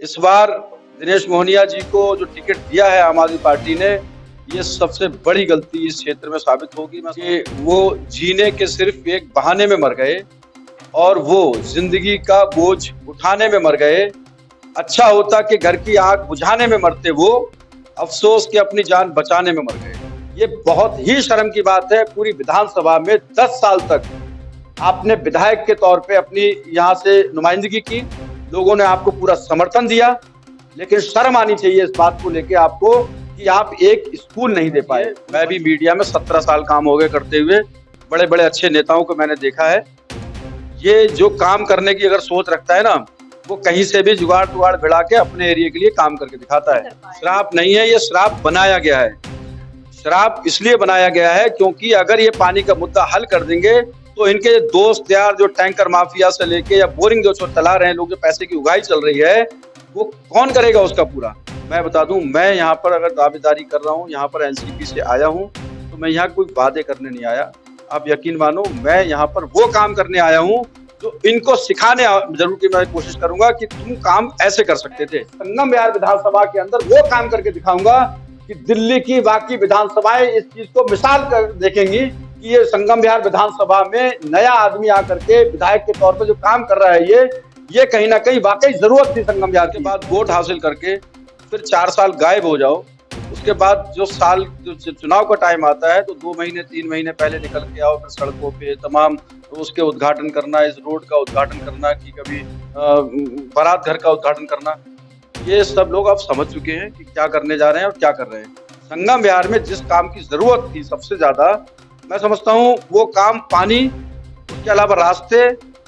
इस बार दिनेश मोहनिया जी को जो टिकट दिया है आम आदमी पार्टी ने, ये सबसे बड़ी गलती इस क्षेत्र में साबित होगी कि वो जीने के सिर्फ एक बहाने में मर गए और वो जिंदगी का बोझ उठाने में मर गए। अच्छा होता कि घर की आग बुझाने में मरते वो, अफसोस कि अपनी जान बचाने में मर गए। ये बहुत ही शर्म की बात है। पूरी विधानसभा में 10 साल तक आपने विधायक के तौर पे अपनी यहाँ से नुमाइंदगी की, लोगों ने आपको पूरा समर्थन दिया, लेकिन शर्म आनी चाहिए इस बात को लेके आपको कि आप एक स्कूल नहीं दे पाए। मैं भी मीडिया में 17 साल काम हो गए करते हुए, बड़े बड़े अच्छे नेताओं को मैंने देखा है। ये जो काम करने की अगर सोच रखता है ना, वो कहीं से भी जुगाड़ टुगाड़ भिड़ा के अपने एरिया के लिए काम करके दिखाता है। श्राप नहीं है, ये श्राप बनाया गया है। श्राप इसलिए बनाया गया है क्योंकि अगर ये पानी का मुद्दा हल कर देंगे तो इनके दोस्त यार जो टैंकर माफिया से लेके या बोरिंग जो चला रहे हैं लोग, जो पैसे की उगाही चल रही है, वो कौन करेगा उसका पूरा। मैं बता दूं, मैं यहाँ पर अगर दावेदारी कर रहा हूँ, यहाँ पर एनसीपी से आया हूँ, तो मैं यहाँ कोई वादे करने नहीं आया। आप यकीन मानो, मैं यहाँ पर वो काम करने आया हूँ जो इनको सिखाने जरूर की मैं कोशिश करूंगा कि तुम काम ऐसे कर सकते थे। संगम विहार विधानसभा के अंदर वो काम करके दिखाऊंगा कि दिल्ली की बाकी विधानसभाएं इस चीज को मिसाल कर देखेंगी कि ये संगम विहार विधानसभा में नया आदमी आकर के विधायक के तौर पर जो काम कर रहा है, ये कहीं ना कहीं वाकई जरूरत थी। संगम विहार के बाद वोट हासिल करके फिर 4 साल गायब हो जाओ, उसके बाद जो चुनाव का टाइम आता है तो 2 महीने 3 महीने पहले निकल के आओ, फिर सड़कों पे तमाम उसके उद्घाटन करना, इस रोड का उद्घाटन करना, कि कभी बारात घर का उद्घाटन करना। ये सब लोग अब समझ चुके हैं कि क्या करने जा रहे हैं और क्या कर रहे हैं। संगम विहार में जिस काम की जरूरत थी सबसे ज्यादा, मैं समझता हूँ वो काम पानी, उसके अलावा रास्ते,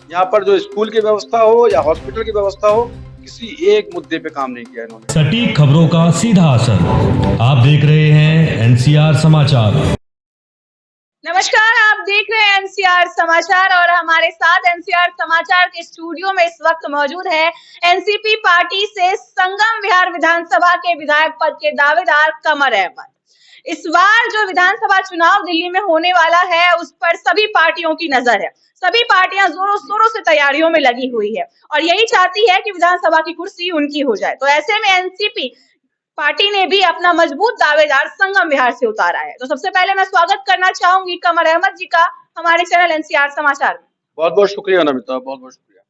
यहाँ पर जो स्कूल की व्यवस्था हो या हॉस्पिटल की व्यवस्था हो, किसी एक मुद्दे पे काम नहीं किया इन्होंने। सटीक खबरों का सीधा असर। आप देख रहे हैं एनसीआर समाचार। नमस्कार, आप देख रहे हैं एनसीआर समाचार और हमारे साथ एनसीआर समाचार के स्टूडियो में इस वक्त मौजूद है एनसीपी पार्टी से संगम विहार विधानसभा के विधायक पद के दावेदार कमर अहमद। इस बार जो विधानसभा चुनाव दिल्ली में होने वाला है, उस पर सभी पार्टियों की नजर है। सभी पार्टियां जोरों शोरों से तैयारियों में लगी हुई है और यही चाहती है कि विधानसभा की कुर्सी उनकी हो जाए। तो ऐसे में एनसीपी पार्टी ने भी अपना मजबूत दावेदार संगम विहार से उतारा है। तो सबसे पहले मैं स्वागत करना चाहूंगी कमर अहमद जी का हमारे चैनल एनसीआर समाचार में। बहुत बहुत शुक्रिया नमिता, बहुत बहुत शुक्रिया।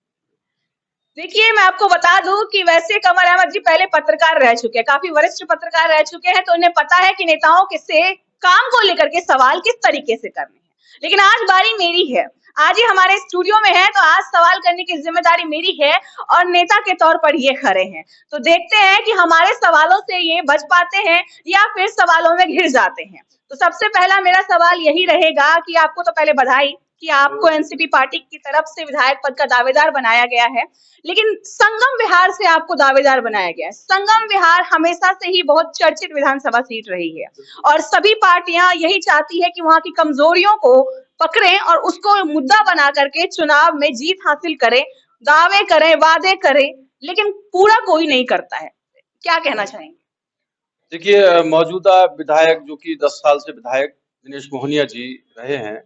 देखिए, मैं आपको बता दूं कि वैसे कमर अहमद जी पहले पत्रकार रह चुके हैं, काफी वरिष्ठ पत्रकार रह चुके हैं, तो उन्हें पता है कि नेताओं के से काम को लेकर के सवाल किस तरीके से करने हैं। लेकिन आज बारी मेरी है, आज ही हमारे स्टूडियो में है, तो आज सवाल करने की जिम्मेदारी मेरी है और नेता के तौर पर ये खड़े हैं। तो देखते हैं कि हमारे सवालों से ये बच पाते हैं या फिर सवालों में घिर जाते हैं। तो सबसे पहला मेरा सवाल यही रहेगा कि आपको तो पहले बधाई कि आपको एनसीपी पार्टी की तरफ से विधायक पद का दावेदार बनाया गया है, लेकिन संगम विहार से आपको दावेदार बनाया गया है। संगम विहार हमेशा से ही बहुत चर्चित विधानसभा सीट रही है और सभी पार्टियां यही चाहती है कि वहां की कमजोरियों को पकड़ें और उसको मुद्दा बना करके चुनाव में जीत हासिल करें, दावे करें, वादे करें, लेकिन पूरा कोई नहीं करता है। क्या कहना चाहेंगे? देखिए, मौजूदा विधायक जो कि 10 साल से विधायक दिनेश मोहनिया जी रहे हैं,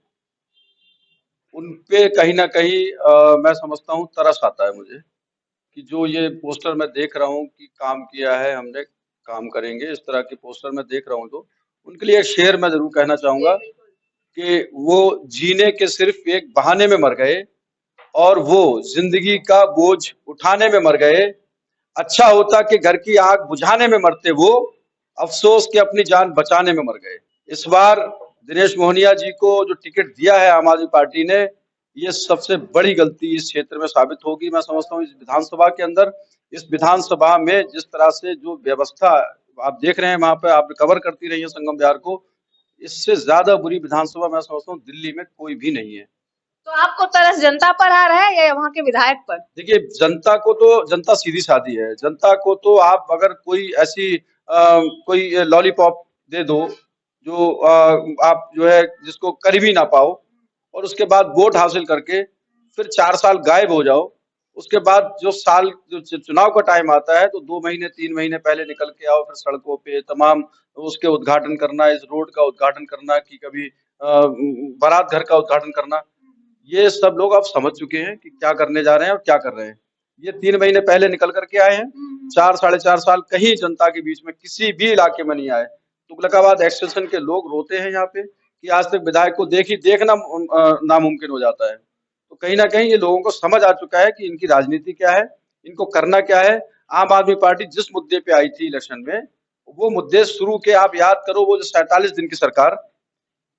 उन पे कहीं ना कहीं मैं समझता हूँ तरस आता है मुझे कि जो ये पोस्टर मैं देख रहा हूँ कि काम किया है हमने, काम करेंगे, इस तरह के पोस्टर मैं देख रहा हूँ, तो उनके लिए एक शेर मैं जरूर कहना चाहूंगा कि वो जीने के सिर्फ एक बहाने में मर गए और वो जिंदगी का बोझ उठाने में मर गए। अच्छा होता कि घर की आग बुझाने में मरते वो, अफसोस कि अपनी जान बचाने में मर गए। इस बार दिनेश मोहनिया जी को जो टिकट दिया है आम आदमी पार्टी ने, ये सबसे बड़ी गलती इस क्षेत्र में साबित होगी। मैं समझता हूँ इस विधानसभा के अंदर, इस विधानसभा में जिस तरह से जो व्यवस्था आप देख रहे हैं, वहां पे आप कवर करती रही है संगम विहार को, इससे ज्यादा बुरी विधानसभा मैं समझता हूँ दिल्ली में कोई भी नहीं है। तो आपको तरस जनता पर आ रहा है या वहां के विधायक पर? देखिए, जनता को तो, जनता सीधी सादी है, जनता को तो आप अगर कोई ऐसी कोई लॉलीपॉप दे दो जो आप जो है जिसको कर भी ना पाओ, और उसके बाद वोट हासिल करके फिर 4 साल गायब हो जाओ, उसके बाद जो चुनाव का टाइम आता है तो 2 महीने 3 महीने पहले निकल के आओ, फिर सड़कों पे तमाम उसके उद्घाटन करना, इस रोड का उद्घाटन करना, कि कभी बारात घर का उद्घाटन करना। ये सब लोग अब समझ चुके हैं कि क्या करने जा रहे हैं और क्या कर रहे हैं। ये 3 महीने पहले निकल करके आए हैं। 4 साढ़े 4 साल कहीं जनता के बीच में किसी भी इलाके में नहीं आए। तुगलकाबाद एक्सटेंशन के लोग रोते हैं यहाँ पे कि आज तक विधायक को देखना नामुमकिन हो जाता है। तो कहीं ना कहीं ये लोगों को समझ आ चुका है कि इनकी राजनीति क्या है, इनको करना क्या है। आम आदमी पार्टी जिस मुद्दे पे आई थी इलेक्शन में, वो मुद्दे शुरू के आप याद करो, वो जो 47 दिन की सरकार,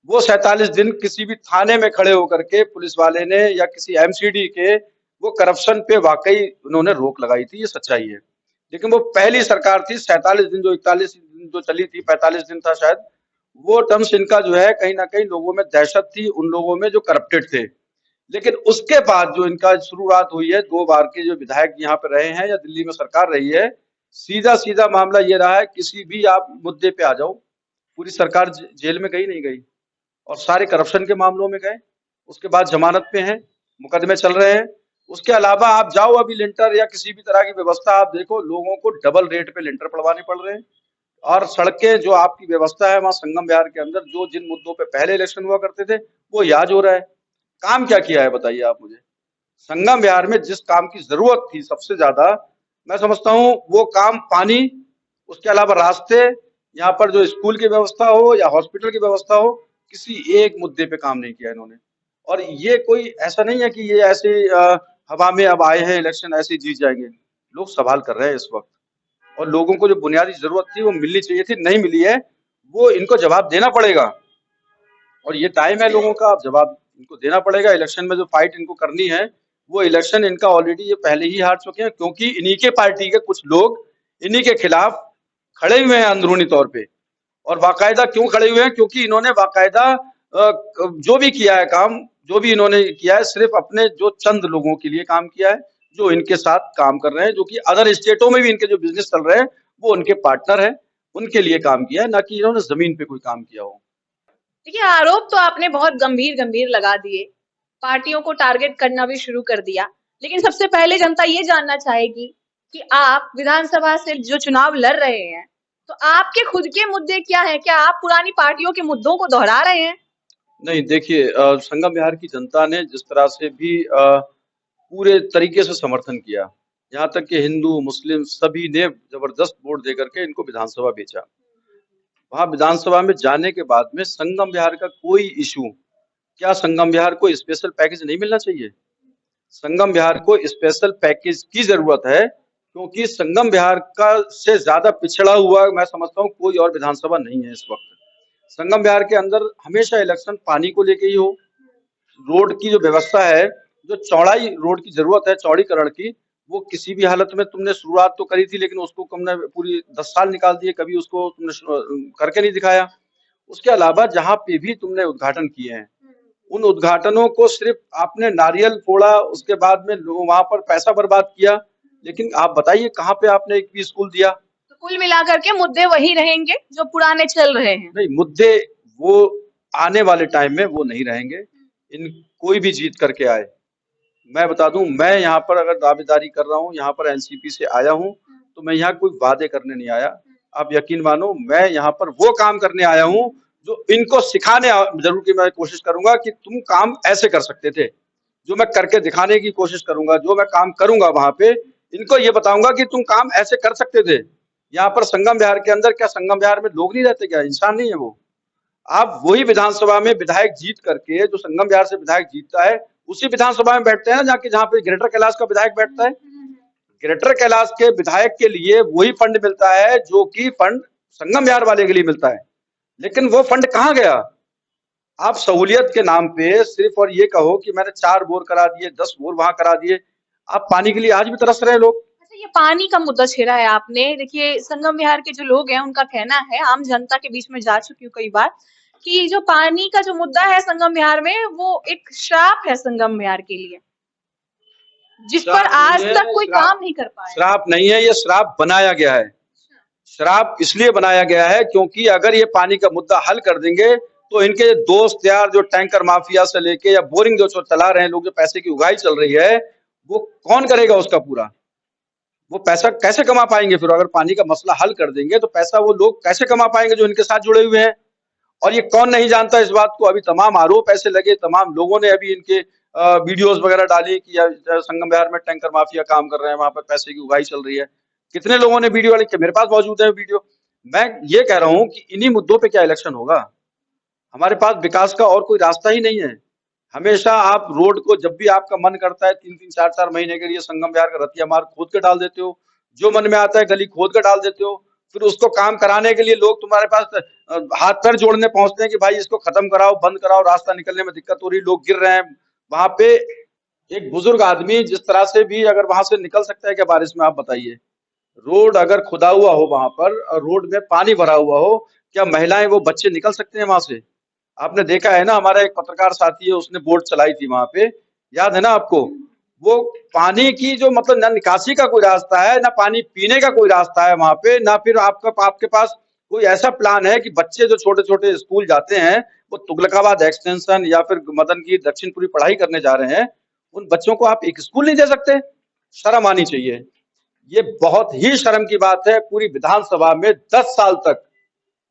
वो 47 दिन किसी भी थाने में खड़े होकर के पुलिस वाले ने या किसी एमसीडी के वो करप्शन पे वाकई उन्होंने रोक लगाई थी, ये सच्चाई है। लेकिन वो पहली सरकार थी 47 दिन, जो 41 दिन जो चली थी, 45 दिन था शायद, वो टर्म्स इनका जो है कहीं ना कहीं लोगों में दहशत थी, उन लोगों में जो करप्टेड थे। लेकिन उसके बाद जो इनका शुरुआत हुई है, 2 बार के जो विधायक यहाँ पे रहे हैं या दिल्ली में सरकार रही है, सीधा सीधा मामला ये रहा है, किसी भी आप मुद्दे पे आ जाओ, पूरी सरकार जेल में गई नहीं गई, और सारे करप्शन के मामलों में गए। उसके बाद जमानत पे हैं, मुकदमे चल रहे हैं। उसके अलावा आप जाओ अभी लिंटर या किसी भी तरह की व्यवस्था आप देखो, लोगों को डबल रेट पे लिंटर पड़वाने पड़ रहे हैं। और सड़कें जो आपकी व्यवस्था है वहां संगम विहार के अंदर, जो जिन मुद्दों पे पहले इलेक्शन हुआ करते थे, वो याद हो रहा है। काम क्या किया है बताइए आप मुझे। संगम विहार में जिस काम की जरूरत थी सबसे ज्यादा, मैं समझता हूँ वो काम पानी, उसके अलावा रास्ते, यहाँ पर जो स्कूल की व्यवस्था हो या हॉस्पिटल की व्यवस्था हो, किसी एक मुद्दे पे काम नहीं किया इन्होंने। और ये कोई ऐसा नहीं है कि ये ऐसे हवा में अब आए हैं इलेक्शन ऐसे जीत जाएंगे। लोग सवाल कर रहे हैं इस वक्त, और लोगों को जो बुनियादी जरूरत थी वो मिलनी चाहिए थी, नहीं मिली है, वो इनको जवाब देना पड़ेगा। और ये टाइम है लोगों का, अब जवाब इनको देना पड़ेगा। इलेक्शन में जो फाइट इनको करनी है, वो इलेक्शन इनका ऑलरेडी ये पहले ही हार चुके हैं, क्योंकि इन्हीं के पार्टी के कुछ लोग इन्हीं के खिलाफ खड़े हुए हैं अंदरूनी तौर पे। और बाकायदा क्यों खड़े हुए हैं? क्योंकि इन्होंने बाकायदा जो भी किया है काम, जो भी इन्होंने किया है, सिर्फ अपने जो चंद लोगों के लिए काम किया है, जो इनके साथ काम कर रहे हैं, जो कि अदर स्टेटों में भी इनके जो बिजनेस चल रहे हैं वो उनके पार्टनर हैं, उनके लिए काम किया है, ना कि इन्होंने जमीन पे कोई काम किया हो। देखिए, आरोप तो आपने बहुत गंभीर गंभीर लगा दिए, पार्टियों को टारगेट करना भी शुरू कर दिया। लेकिन सबसे पहले जनता ये जानना चाहेगी कि आप विधानसभा से जो चुनाव लड़ रहे हैं, तो आपके खुद के मुद्दे क्या है? क्या आप पुरानी पार्टियों के मुद्दों को दोहरा रहे हैं? नहीं, देखिए, संगम विहार की जनता ने जिस तरह से भी पूरे तरीके से समर्थन किया, यहाँ तक कि हिंदू मुस्लिम सभी ने जबरदस्त वोट दे करके इनको विधानसभा भेजा। वहां विधानसभा में जाने के बाद में संगम विहार का कोई इशू, क्या संगम विहार को स्पेशल पैकेज नहीं मिलना चाहिए? संगम विहार को स्पेशल पैकेज की जरूरत है, क्योंकि संगम विहार का से ज्यादा पिछड़ा हुआ मैं समझता हूँ कोई और विधानसभा नहीं है इस वक्त। संगम विहार के अंदर हमेशा इलेक्शन पानी को लेके ही हो, रोड की जो व्यवस्था है, जो चौड़ाई रोड की जरूरत है चौड़ीकरण की, वो किसी भी हालत में तुमने शुरुआत तो करी थी, लेकिन उसको तुमने पूरी 10 साल निकाल दिए, कभी उसको तुमने करके नहीं दिखाया। उसके अलावा जहाँ पे भी तुमने उद्घाटन किए हैं, उन उद्घाटनों को सिर्फ आपने नारियल फोड़ा, उसके बाद में वहां पर पैसा बर्बाद किया, लेकिन आप बताइए कहाँ पे आपने एक भी स्कूल दिया? तो कुल मिलाकर के मुद्दे वही रहेंगे जो पुराने चल रहे हैं। नहीं, मुद्दे वो आने वाले टाइम में वो नहीं रहेंगे। इन कोई भी जीत करके आए, मैं बता दूं, मैं यहाँ पर अगर दावेदारी कर रहा हूँ, यहाँ पर एनसीपी से आया हूँ, तो मैं यहाँ कोई वादे करने नहीं आया। आप यकीन मानो, मैं यहाँ पर वो काम करने आया हूँ जो इनको सिखाने जरूर की मैं कोशिश करूंगा कि तुम काम ऐसे कर सकते थे, जो मैं करके दिखाने की कोशिश करूंगा। जो मैं काम करूंगा वहां पे इनको ये बताऊंगा कि तुम काम ऐसे कर सकते थे। यहाँ पर संगम विहार के अंदर, क्या संगम विहार में लोग नहीं रहते? क्या इंसान नहीं है वो? आप वही विधानसभा में विधायक जीत करके, जो संगम विहार से विधायक जीतता है, उसी विधानसभा में बैठते हैं ना जाके जहाँ पे ग्रेटर कैलाश का विधायक बैठता है। ग्रेटर कैलाश के विधायक के लिए वही फंड मिलता है जो कि फंड संगम विहार वाले के लिए मिलता है। लेकिन वो फंड कहाँ गया? आप सहूलियत के नाम पे सिर्फ और ये कहो कि मैंने 4 बोर करा दिए, 10 बोर वहां करा दिए। आप पानी के लिए आज भी तरस रहे हैं लोग। अच्छा, ये पानी का मुद्दा छेड़ा है आपने। देखिए, संगम विहार के जो लोग हैं उनका कहना है, आम जनता के बीच में जा चुकी हूँ कई बार, कि जो पानी का जो मुद्दा है संगम विहार में, वो एक श्राप है संगम विहार के लिए, जिस पर आज तक कोई काम नहीं कर पाया। श्राप नहीं है, ये श्राप बनाया गया है। श्राप इसलिए बनाया गया है क्योंकि अगर ये पानी का मुद्दा हल कर देंगे तो इनके दोस्त यार जो टैंकर माफिया से लेके या बोरिंग जो चला रहे हैं लोग, जो पैसे की उगाही चल रही है, वो कौन करेगा उसका पूरा? वो पैसा कैसे कमा पाएंगे फिर? अगर पानी का मसला हल कर देंगे तो पैसा वो लोग कैसे कमा पाएंगे जो इनके साथ जुड़े हुए हैं? और ये कौन नहीं जानता इस बात को? अभी तमाम आरोप ऐसे लगे, तमाम लोगों ने अभी इनके वीडियोस वगैरह डाली कि संगम विहार में टैंकर माफिया काम कर रहे हैं, वहां पर पैसे की उगाही चल रही है। कितने लोगों ने वीडियो डाली, मेरे पास मौजूद है वीडियो। मैं ये कह रहा हूं कि इन्हीं मुद्दों पे क्या इलेक्शन होगा? हमारे पास विकास का और कोई रास्ता ही नहीं है। हमेशा आप रोड को जब भी आपका मन करता है 3-3, 4-4 महीने के लिए संगम विहार का रतिया मार्ग खोद के डाल देते हो, जो मन में आता है गली खोद के डाल देते हो। फिर उसको काम कराने के लिए लोग तुम्हारे पास हाथ पैर जोड़ने पहुंचते हैं कि भाई इसको खत्म कराओ, बंद कराओ, रास्ता निकलने में दिक्कत हो रही, लोग गिर रहे हैं। वहां पे एक बुजुर्ग आदमी जिस तरह से भी अगर वहां से निकल सकता है क्या बारिश में, आप बताइए? रोड अगर खुदा हुआ हो वहां पर और रोड में पानी भरा हुआ हो, क्या महिलाएं वो बच्चे निकल सकते हैं वहां से? आपने देखा है ना, हमारा एक पत्रकार साथी है, उसने बोट चलाई थी वहां पे, याद है ना आपको? वो पानी की जो मतलब ना निकासी का कोई रास्ता है, ना पानी पीने का कोई रास्ता है वहां पे, ना फिर आपके पास कोई ऐसा प्लान है कि बच्चे जो छोटे छोटे स्कूल जाते हैं, वो तुगलकाबाद एक्सटेंशन या फिर मदन की दक्षिणपुरी पढ़ाई करने जा रहे हैं, उन बच्चों को आप एक स्कूल नहीं दे सकते? शर्म आनी चाहिए। ये बहुत ही शर्म की बात है। पूरी विधानसभा में 10 साल तक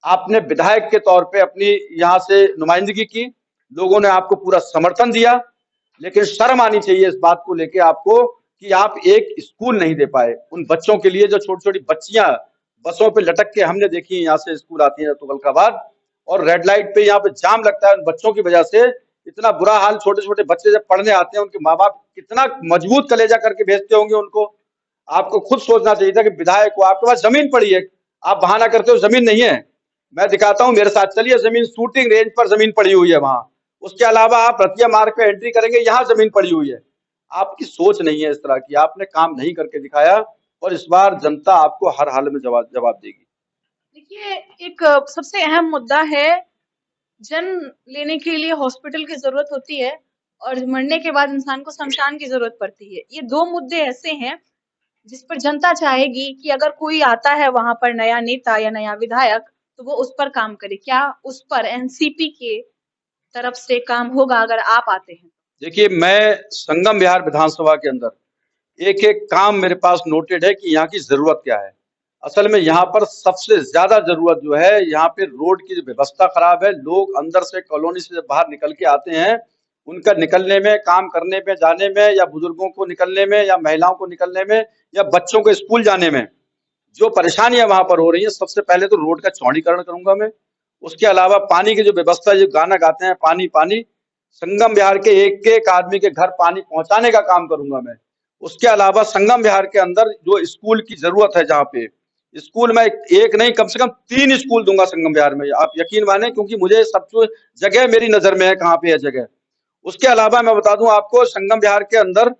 आपने विधायक के तौर पे अपनी यहाँ से नुमाइंदगी की, लोगों ने आपको पूरा समर्थन दिया, लेकिन शर्म आनी चाहिए इस बात को लेके आपको कि आप एक स्कूल नहीं दे पाए उन बच्चों के लिए, जो छोटी छोटी बच्चियां बसों पे लटक के हमने देखी है, यहाँ से स्कूल आती है तुगलकाबाद, और रेड लाइट पे यहाँ पे जाम लगता है उन बच्चों की वजह से। इतना बुरा हाल, छोटे छोटे बच्चे जब पढ़ने आते हैं, उनके माँ बाप कितना मजबूत कलेजा करके भेजते होंगे उनको। आपको खुद सोचना चाहिए था कि विधायक को, आपके पास जमीन पड़ी है, आप बहाना करते हो जमीन नहीं है। मैं दिखाता हूं, मेरे साथ चलिए, जमीन शूटिंग रेंज पर जमीन पड़ी हुई है वहां। उसके अलावा आप रतिया मार्ग पे एंट्री करेंगे, यहाँ जमीन पड़ी हुई है। आपकी सोच नहीं है इस तरह की, आपने काम नहीं करके दिखाया, और इस बार जनता आपको हर हाल में जवाब देगी। देखिए, एक सबसे अहम मुद्दा है, जन्म लेने के लिए हॉस्पिटल की जरूरत होती है और मरने के बाद इंसान को शमशान की जरूरत पड़ती है। ये दो मुद्दे ऐसे हैं जिस पर जनता चाहेगी कि अगर कोई आता है वहां पर नया नेता या नया विधायक, तो वो उस पर काम करे। क्या उस पर एनसीपी के तरफ से काम होगा अगर आप आते हैं? देखिए, मैं संगम विहार विधानसभा के अंदर एक एक काम मेरे पास नोटेड है कि यहाँ की जरूरत क्या है। असल में यहाँ पर सबसे ज्यादा जरूरत जो है, यहाँ पे रोड की व्यवस्था खराब है। लोग अंदर से कॉलोनी से जब बाहर निकल के आते हैं, उनका निकलने में, काम करने में, जाने में, या बुजुर्गों को निकलने में, या महिलाओं को निकलने में, या बच्चों को स्कूल जाने में जो परेशानियां वहां पर हो रही है, सबसे पहले तो रोड का चौड़ीकरण करूंगा मैं। उसके अलावा पानी की जो व्यवस्था, जो गाना गाते हैं पानी पानी, संगम विहार के एक एक आदमी के घर पानी पहुंचाने का काम करूंगा मैं। उसके अलावा संगम विहार के अंदर जो स्कूल की जरूरत है, जहाँ पे स्कूल में एक नहीं कम से कम 3 स्कूल दूंगा संगम विहार में, आप यकीन माने, क्योंकि मुझे सब जगह मेरी नजर में है कहाँ पे है जगह। उसके अलावा मैं बता दूं आपको, संगम विहार के अंदर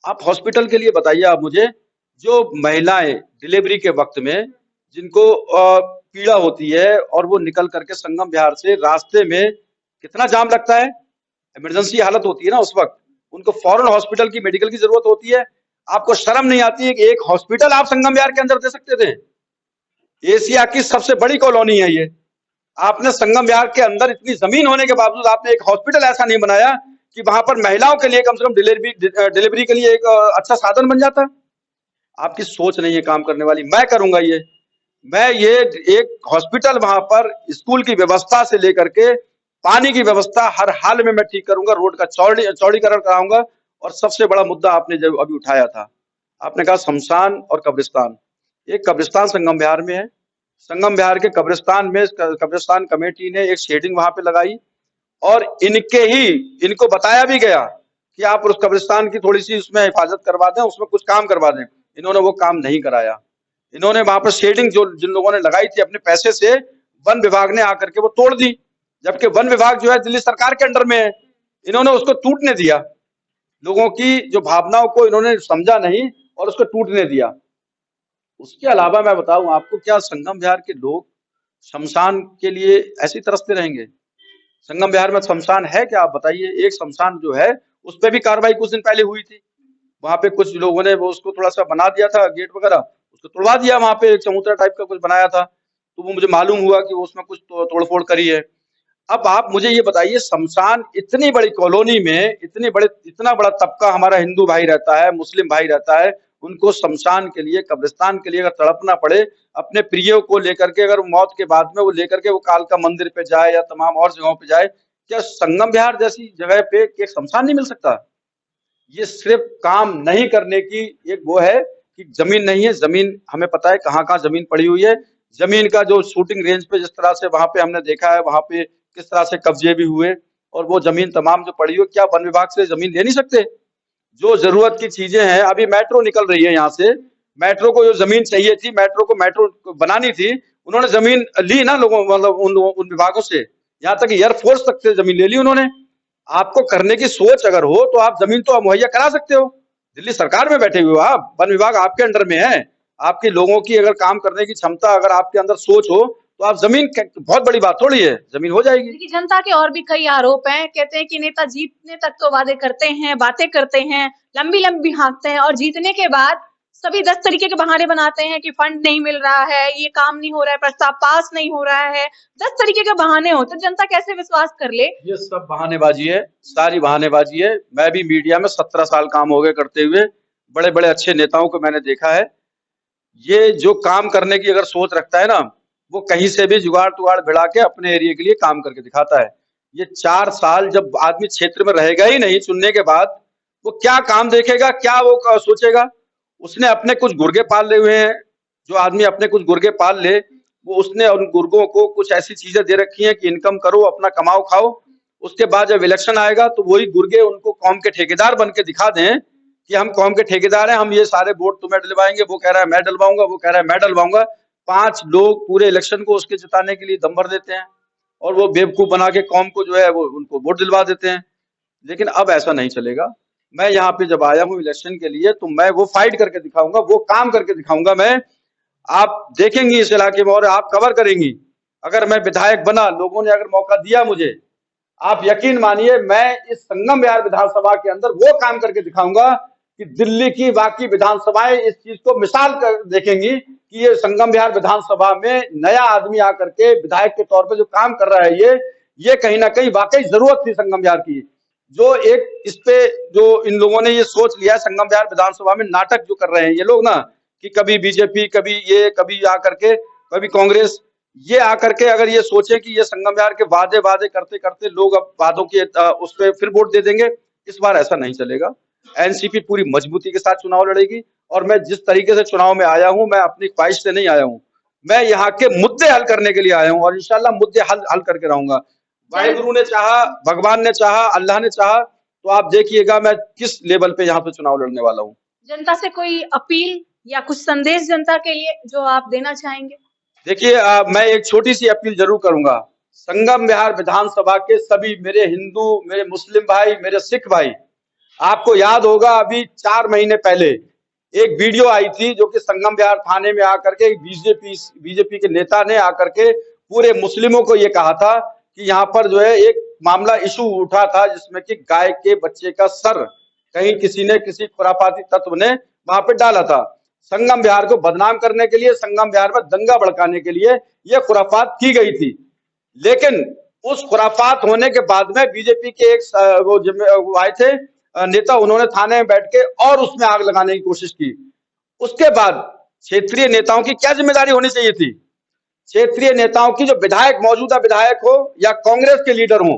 आप हॉस्पिटल के लिए बताइए, आप मुझे, जो महिलाएं डिलीवरी के वक्त में जिनको पीड़ा होती है और वो निकल करके संगम विहार से, रास्ते में कितना जाम लगता है, इमरजेंसी हालत होती है ना उस वक्त, उनको फौरन हॉस्पिटल की, मेडिकल की जरूरत होती है। आपको शर्म नहीं आती है कि एक हॉस्पिटल आप संगम विहार के अंदर दे सकते थे? एशिया की सबसे बड़ी कॉलोनी है ये। आपने संगम विहार के अंदर इतनी जमीन होने के बावजूद आपने एक हॉस्पिटल ऐसा नहीं बनाया कि वहां पर महिलाओं के लिए कम से कम डिलीवरी के लिए एक अच्छा साधन बन जाता। आपकी सोच नहीं है काम करने वाली। मैं करूंगा ये, मैं ये एक हॉस्पिटल वहां पर, स्कूल की व्यवस्था से लेकर के पानी की व्यवस्था हर हाल में मैं ठीक करूंगा, रोड का चौड़ीकरण कराऊंगा। और सबसे बड़ा मुद्दा आपने जो अभी उठाया था, आपने कहा शमशान और कब्रिस्तान। एक कब्रिस्तान संगम विहार में है, संगम विहार के कब्रिस्तान में कब्रिस्तान कमेटी ने एक शेडिंग वहां पे लगाई, और इनको बताया भी गया कि आप उस कब्रिस्तान की थोड़ी सी उसमें हिफाजत करवा दें, उसमें कुछ काम करवा दें। इन्होंने वो काम नहीं कराया। इन्होंने वहां पर शेडिंग जो जिन लोगों ने लगाई थी अपने पैसे से, वन विभाग ने आकर के वो तोड़ दी, जबकि वन विभाग जो है दिल्ली सरकार के अंडर में है। इन्होंने उसको टूटने दिया, लोगों की जो भावनाओं को इन्होंने समझा नहीं और उसको टूटने दिया। उसके अलावा मैं बताऊं आपको, क्या संगम विहार के लोग शमशान के लिए ऐसी तरसते रहेंगे? संगम विहार में शमशान है क्या, आप बताइए? एक शमशान जो है उस पर भी कार्रवाई कुछ दिन पहले हुई थी। वहां पे कुछ लोगों ने वो उसको थोड़ा सा बना दिया था, गेट वगैरह उसको तोड़वा दिया, वहां पे एक चबूतरा टाइप का कुछ बनाया था, तो वो मुझे मालूम हुआ कि वो उसमें कुछ तोड़फोड़ करी है। अब आप मुझे ये बताइए, शमशान, इतनी बड़ी कॉलोनी में इतना बड़ा तबका हमारा हिंदू भाई रहता है, मुस्लिम भाई रहता है, उनको शमशान के लिए, कब्रिस्तान के लिए अगर तड़पना पड़े, अपने प्रियो को लेकर के, अगर मौत के बाद में वो लेकर के वो कालका मंदिर पे जाए या तमाम और जगहों पे जाए, क्या संगम विहार जैसी जगह पे एक शमशान नहीं मिल सकता? ये सिर्फ काम नहीं करने की एक वो है कि जमीन नहीं है। जमीन हमें पता है कहाँ कहाँ जमीन पड़ी हुई है। जमीन का जो शूटिंग रेंज पे जिस तरह से वहां पे हमने देखा है, वहां पे किस तरह से कब्जे भी हुए, और वो जमीन तमाम जो पड़ी हुई, क्या वन विभाग से जमीन ले नहीं सकते? जो जरूरत की चीजें हैं, अभी मेट्रो निकल रही है यहाँ से, मेट्रो को जो जमीन चाहिए थी, मेट्रो को मेट्रो बनानी थी, उन्होंने जमीन ली ना लोगों, मतलब उन विभागों से। यहाँ तक एयरफोर्स तक से जमीन ले ली उन्होंने। आपको करने की सोच अगर हो तो आप जमीन तो मुहैया करा सकते हो। दिल्ली सरकार में बैठे हुए हो आप, वन विभाग आपके अंडर में है। आपके लोगों की अगर काम करने की क्षमता, अगर आपके अंदर सोच हो, तो आप जमीन, बहुत बड़ी बात थोड़ी है, जमीन हो जाएगी। देखिए, जनता के और भी कई आरोप हैं। कहते हैं कि नेता जीतने तक तो वादे करते हैं, बातें करते हैं, लंबी लंबी हाँकते हैं, और जीतने के बाद सभी 10 तरीके के बहाने बनाते हैं कि फंड नहीं मिल रहा है, ये काम नहीं हो रहा है, प्रस्ताव पास नहीं हो रहा है। 10 तरीके के बहाने होते, जनता कैसे विश्वास कर ले? ये सब बहानेबाजी है, सारी बहानेबाजी है। मैं भी मीडिया में 17 साल काम हो गए करते हुए, बड़े बड़े अच्छे नेताओं को मैंने देखा है। ये जो काम करने की अगर सोच रखता है ना, वो कहीं से भी जुगाड़ तुगाड़ भिड़ा के अपने एरिया के लिए काम करके दिखाता है। ये 4 साल जब आदमी क्षेत्र में रहेगा ही नहीं चुनने के बाद, वो क्या काम देखेगा, क्या वो सोचेगा? उसने अपने कुछ गुर्गे पाल ले हुए हैं। जो आदमी अपने कुछ गुर्गे पाल ले, वो उसने उन गुर्गों को कुछ ऐसी चीजें दे रखी हैं कि इनकम करो, अपना कमाओ खाओ। उसके बाद जब इलेक्शन आएगा तो वही गुर्गे उनको कौम के ठेकेदार बन के दिखा दें कि हम कौम के ठेकेदार हैं, हम ये सारे वोट तुम्हें डलवाएंगे। वो कह रहा है मैं डलवाऊंगा, वो कह रहा है मैं डलवाऊंगा। 5 लोग पूरे इलेक्शन को उसके जिताने के लिए दम भर देते हैं, और वो बेवकूफ बना के कौम को जो है वो उनको वोट दिलवा देते हैं। लेकिन अब ऐसा नहीं चलेगा। मैं यहाँ पे जब आया हूँ इलेक्शन के लिए, तो मैं वो फाइट करके दिखाऊंगा, वो काम करके दिखाऊंगा। मैं, आप देखेंगी इस इलाके में और आप कवर करेंगी। अगर मैं विधायक बना, लोगों ने अगर मौका दिया मुझे, आप यकीन मानिए मैं इस संगम विहार विधानसभा के अंदर वो काम करके दिखाऊंगा कि दिल्ली की बाकी विधानसभाएं इस चीज को मिसाल कर देखेंगी कि ये संगम विहार विधानसभा में नया आदमी आकर के विधायक के तौर पे जो काम कर रहा है, ये कहीं ना कहीं वाकई जरूरत थी संगम विहार की। जो एक इस पे जो इन लोगों ने ये सोच लिया, संगम विहार विधानसभा में नाटक जो कर रहे हैं ये लोग ना, कि कभी बीजेपी, कभी ये, कभी आकर के, कभी कांग्रेस, ये आकर के अगर ये सोचे कि ये संगम विहार के वादे वादे करते करते लोग अब वादों के उस पर फिर वोट दे देंगे, इस बार ऐसा नहीं चलेगा। एनसीपी पूरी मजबूती के साथ चुनाव लड़ेगी। और मैं जिस तरीके से चुनाव में आया हूं, मैं अपनी ख्वाहिश से नहीं आया हूं, मैं यहाँ के मुद्दे हल करने के लिए आया हूं, और इंशाल्लाह मुद्दे हल करके रहूंगा। वाहिगुरु ने चाहा, भगवान ने चाहा, अल्लाह ने चाहा, तो आप देखिएगा मैं किस लेवल पे यहाँ पे चुनाव लड़ने वाला हूँ। जनता से कोई अपील या कुछ संदेश जनता के लिए जो आप देना चाहेंगे? देखिए, मैं एक छोटी सी अपील जरूर करूंगा। संगम विहार विधानसभा के सभी मेरे हिंदू, मेरे मुस्लिम भाई, मेरे सिख भाई, आपको याद होगा अभी 4 महीने पहले एक वीडियो आई थी जो कि संगम विहार थाने में आकर के बीजेपी के नेता ने आकर के पूरे मुस्लिमों को ये कहा था कि यहाँ पर जो है एक मामला इशू उठा था जिसमें कि गाय के बच्चे का सर कहीं किसी ने, किसी खुराफाती तत्व ने वहां पे डाला था। संगम विहार को बदनाम करने के लिए, संगम विहार में दंगा भड़काने के लिए यह खुराफात की गई थी। लेकिन उस खुराफात होने के बाद में बीजेपी के एक वो आए थे नेता, उन्होंने थाने में बैठ के और उसमें आग लगाने की कोशिश की। उसके बाद क्षेत्रीय नेताओं की क्या जिम्मेदारी होनी चाहिए थी? क्षेत्रीय नेताओं की, जो विधायक, मौजूदा विधायक हो या कांग्रेस के लीडर हो,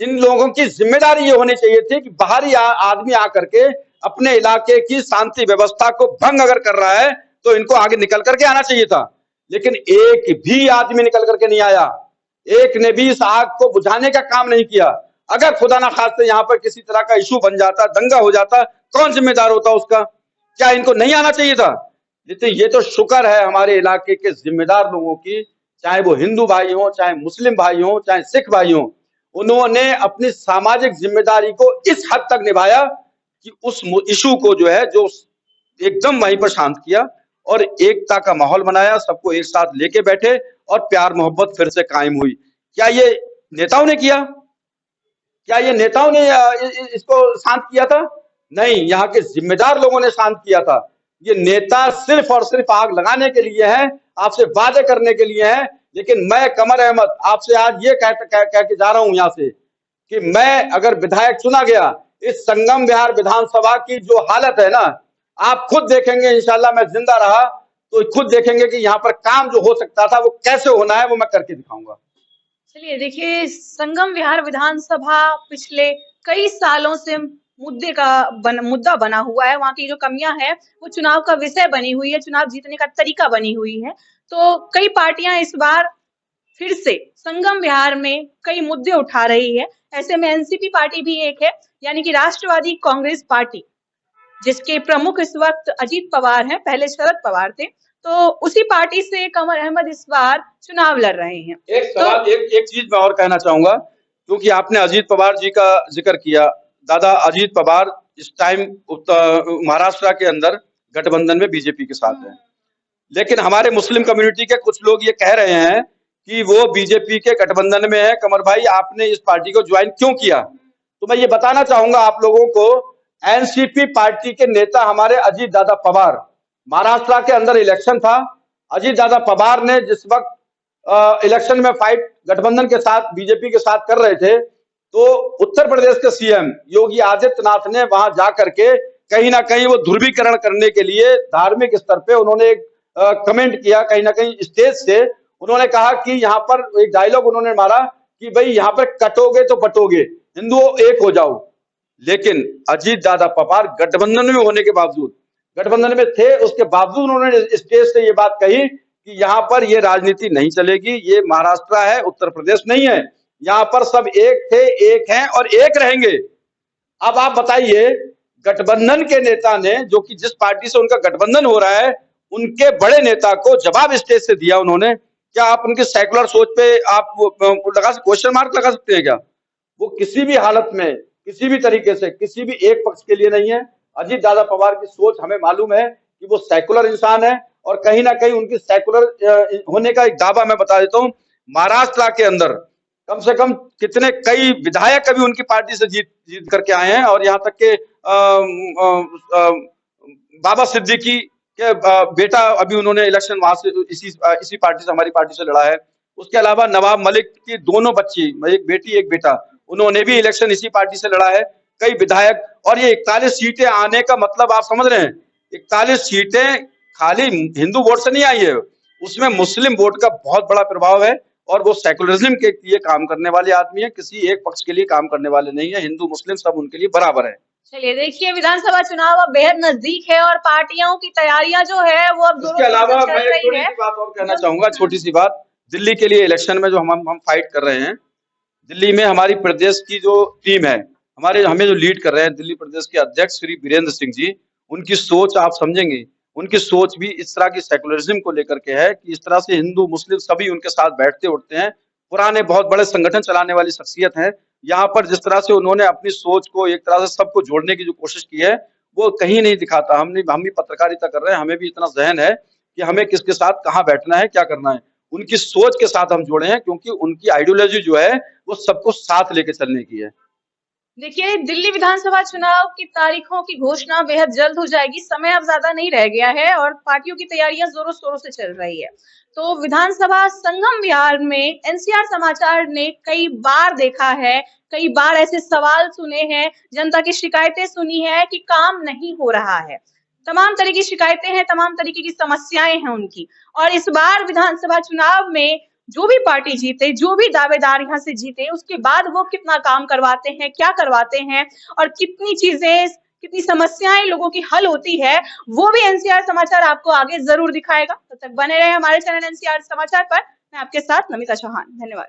इन लोगों की जिम्मेदारी ये होनी चाहिए थी कि बाहरी आदमी आकर के अपने इलाके की शांति व्यवस्था को भंग अगर कर रहा है तो इनको आगे निकल करके आना चाहिए था। लेकिन एक भी आदमी निकल करके नहीं आया, एक ने भी इस आग को बुझाने का काम नहीं किया। अगर खुदा ना खास्ते यहाँ पर किसी तरह का इशू बन जाता, दंगा हो जाता, कौन जिम्मेदार होता उसका? क्या इनको नहीं आना चाहिए था? लेकिन ये तो शुक्र है हमारे इलाके के जिम्मेदार लोगों की, चाहे वो हिंदू भाई हो, चाहे मुस्लिम भाई हो, चाहे सिख भाई हो, उन्होंने अपनी सामाजिक जिम्मेदारी को इस हद तक निभाया कि उस इशू को जो है जो एकदम वहीं पर शांत किया और एकता का माहौल बनाया, सबको एक साथ लेके बैठे और प्यार मोहब्बत फिर से कायम हुई। क्या ये नेताओं ने किया? क्या ये नेताओं ने इसको शांत किया था? नहीं, यहाँ के जिम्मेदार लोगों ने शांत किया था। ये नेता सिर्फ और सिर्फ आग लगाने के लिए हैं, आपसे वादे करने के लिए हैं। लेकिन मैं कमर अहमद आपसे आज ये कह के जा रहा हूं यहाँ से कि मैं अगर विधायक चुना गया, इस संगम विहार विधानसभा की जो हालत है ना, आप खुद देखेंगे। इंशाल्लाह मैं जिंदा रहा तो खुद देखेंगे कि यहाँ पर काम जो हो सकता था वो कैसे होना है, वो मैं करके दिखाऊंगा। चलिए देखिए, संगम विहार विधानसभा पिछले कई सालों से मुद्दा बना हुआ है। वहाँ की जो कमियां हैं वो चुनाव का विषय बनी हुई है, चुनाव जीतने का तरीका बनी हुई है। तो कई पार्टियां इस बार फिर से संगम विहार में कई मुद्दे उठा रही है। ऐसे में एनसीपी पार्टी भी एक है, यानी कि राष्ट्रवादी कांग्रेस पार्टी, जिसके प्रमुख इस वक्त अजीत पवार हैं, पहले शरद पवार थे। तो उसी पार्टी से कमर अहमद इस बार चुनाव लड़ रहे हैं। एक सवाल, एक चीज मैं और कहना चाहूंगा, क्योंकि आपने अजीत पवार जी का जिक्र किया। दादा अजीत पवार इस टाइम महाराष्ट्र के अंदर गठबंधन में बीजेपी के साथ है, लेकिन हमारे मुस्लिम कम्युनिटी के कुछ लोग ये कह रहे हैं कि वो बीजेपी के गठबंधन में है। कमर भाई, आपने इस पार्टी को ज्वाइन क्यों किया? तो मैं ये बताना चाहूंगा आप लोगों को, एनसीपी पार्टी के नेता हमारे अजीत दादा पवार, महाराष्ट्र के अंदर इलेक्शन था, अजीत दादा पवार ने जिस वक्त इलेक्शन में फाइट गठबंधन के साथ बीजेपी के साथ कर रहे थे, तो उत्तर प्रदेश के सीएम योगी आदित्यनाथ ने वहां जाकर के कहीं ना कहीं वो ध्रुवीकरण करने के लिए धार्मिक स्तर पे उन्होंने एक कमेंट किया। कहीं ना कहीं स्टेज से उन्होंने कहा कि यहाँ पर एक डायलॉग उन्होंने मारा कि भाई यहाँ पर कटोगे तो बटोगे, हिंदुओं एक हो जाओ। लेकिन अजीत दादा पवार गठबंधन में होने के बावजूद, गठबंधन में थे उसके बावजूद उन्होंने स्टेज से ये बात कही कि यहाँ पर ये राजनीति नहीं चलेगी, ये महाराष्ट्र है, उत्तर प्रदेश नहीं है, यहाँ पर सब एक थे, एक हैं और एक रहेंगे। अब आप बताइए, गठबंधन के नेता ने, जो कि जिस पार्टी से उनका गठबंधन हो रहा है, उनके बड़े नेता को जवाब स्टेज से दिया उन्होंने। क्या आप उनकी सेकुलर सोच पे आप क्वेश्चन मार्क लगा सकते हैं क्या? वो किसी भी हालत में, किसी भी तरीके से, किसी भी एक पक्ष के लिए नहीं है। अजीत दादा पवार की सोच हमें मालूम है कि वो सेकुलर इंसान है, और कहीं ना कहीं उनकी सेकुलर होने का एक दावा मैं बता देता हूं। महाराष्ट्र के अंदर कम से कम कितने कई विधायक अभी उनकी पार्टी से जीत करके आए हैं, और यहाँ तक के बाबा सिद्दीकी के बेटा अभी उन्होंने इलेक्शन वहां से इसी पार्टी से, हमारी पार्टी से लड़ा है। उसके अलावा नवाब मलिक की दोनों बच्ची, एक बेटी एक बेटा, उन्होंने भी इलेक्शन इसी पार्टी से लड़ा है। कई विधायक, और ये 41 सीटें आने का मतलब आप समझ रहे हैं, 41 सीटें खाली हिंदू वोट से नहीं आई है, उसमें मुस्लिम वोट का बहुत बड़ा प्रभाव है। और वो सेकुलरिज्म के लिए काम करने वाले आदमी है, किसी एक पक्ष के लिए काम करने वाले नहीं है। हिंदू मुस्लिम सब उनके लिए बराबर है। चलिए देखिए, विधानसभा चुनाव अब बेहद नजदीक है और पार्टियों की तैयारियां जो है वो अब इसके अलावा मैं एक छोटी सी बात और कहना चाहूंगा, छोटी सी बात। दिल्ली के लिए इलेक्शन में जो हम फाइट कर रहे हैं, दिल्ली में हमारी प्रदेश की जो टीम है, हमें जो लीड कर रहे हैं दिल्ली प्रदेश के अध्यक्ष श्री वीरेंद्र सिंह जी, उनकी सोच आप समझेंगे, उनकी सोच भी इस तरह की सेकुलरिज्म को लेकर के है कि इस तरह से हिंदू मुस्लिम सभी उनके साथ बैठते उठते हैं। पुराने बहुत बड़े संगठन चलाने वाली शख्सियत है। यहाँ पर जिस तरह से उन्होंने अपनी सोच को एक तरह से सबको जोड़ने की जो कोशिश की है, वो कहीं नहीं दिखाता। हम भी पत्रकारिता कर रहे हैं, हमें भी इतना ज़हन है कि हमें किसके साथ कहाँ बैठना है, क्या करना है। उनकी सोच के साथ हम जुड़े हैं, क्योंकि उनकी आइडियोलॉजी जो है वो सबको साथ लेके चलने की है। देखिए, दिल्ली विधानसभा चुनाव की तारीखों की घोषणा बेहद जल्द हो जाएगी। समय अब ज्यादा नहीं रह गया है और पार्टियों की तैयारियां जोरों शोरों से चल रही है। तो विधानसभा संगम विहार में एनसीआर समाचार ने कई बार देखा है, कई बार ऐसे सवाल सुने हैं, जनता की शिकायतें सुनी है कि काम नहीं हो रहा है। तमाम तरह की शिकायतें हैं, तमाम तरीके की समस्याएं हैं उनकी। और इस बार विधानसभा चुनाव में जो भी पार्टी जीते, जो भी दावेदार यहाँ से जीते, उसके बाद वो कितना काम करवाते हैं, क्या करवाते हैं और कितनी चीजें, कितनी समस्याएं लोगों की हल होती है, वो भी एनसीआर समाचार आपको आगे जरूर दिखाएगा। तब तक बने रहे हमारे चैनल एनसीआर समाचार पर। मैं आपके साथ नमिता चौहान। धन्यवाद।